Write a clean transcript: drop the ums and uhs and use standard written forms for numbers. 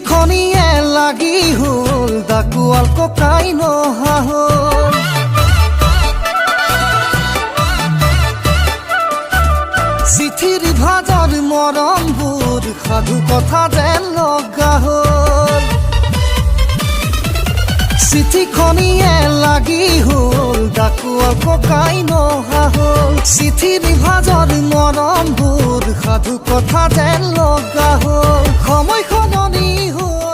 চিঠিখনিয়ে লাগি হ'ল ডাকুৱাল ককাই নহা হ'ল চিঠিৰ ভাজৰ মৰমবোৰ সাধু কথা যেন লগা হ'ল চিঠিখনিয়ে লাগি হ'ল ডাকুৱাল ককাই নহা হ'ল চিঠিৰ ভাজৰ মৰমবোৰ সাধু কথা যেন লগা হ'ল সময় সলনি হ'ল